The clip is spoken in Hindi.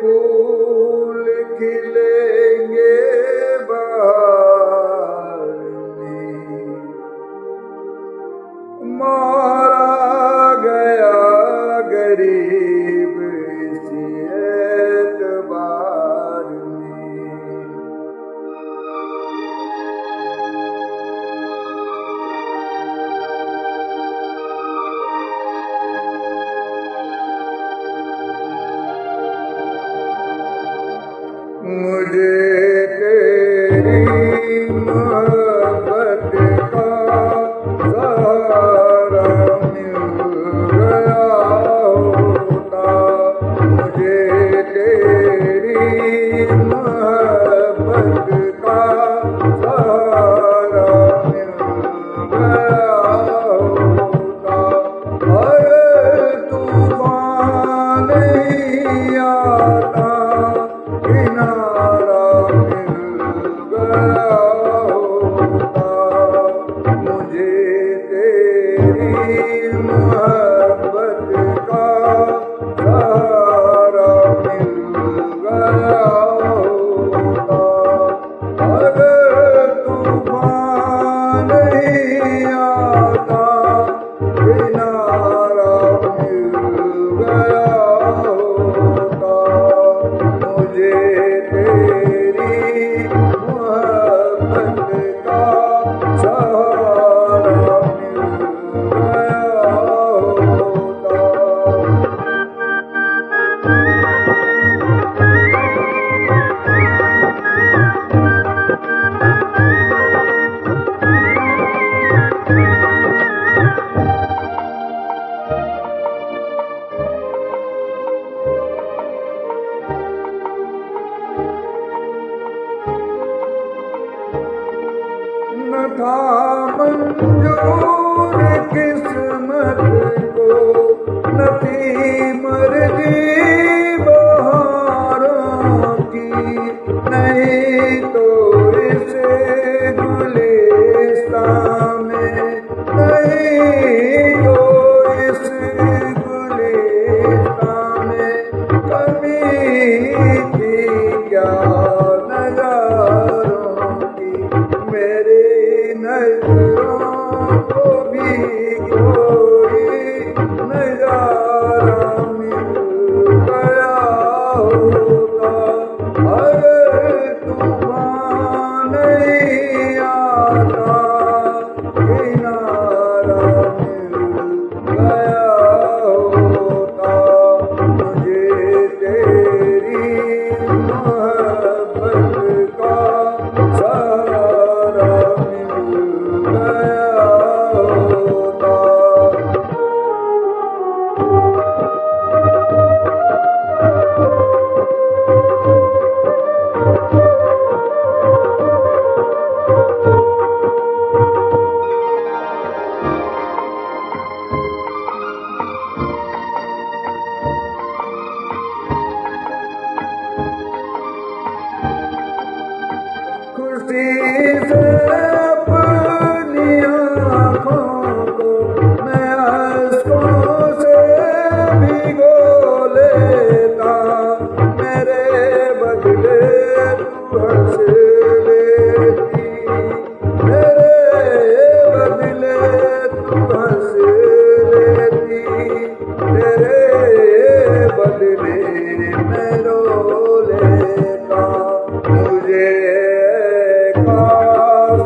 फूल खिलेंगे बहार में। मारा गया गरीब इसी एतबार में। मुझे तेरी मोहब्बत का सहारा मिल गया होता। मुझे तेरी मोहब्बत का सहारा मिल गया होता। अरे तूफान नहीं आता, किनारा मिल गया होता। मुझे तेरी मोहब्बत का सहारा मिल गया होता। अगर तूफान नहीं आता, किनारा मिल गया होता। मुझे तेरी मोहब्बत का सहारा मिल गया होता। न था मंजूर किस्मत को, न थी मर्जी बहारों की। नहीं तो इस गुलिस्तान में, नहीं तो इस गुलिस्तान में कमी थी क्या नज़ारों की। मेरी नजरों को भी कोई नजारा मिल गया होता। अगर तूफान नहीं आता, किनारा मिल गया होता। मुझे तेरी मोहब्बत का सहारा मिल गया होता। खुशी से अपनी आँखों को मैं अश्कों से भिगो लेता। मेरे बदले तू हंस लेती, मेरे बदले तू हंस लेती। तेरे बदले मैं रो लेता। मुझे काश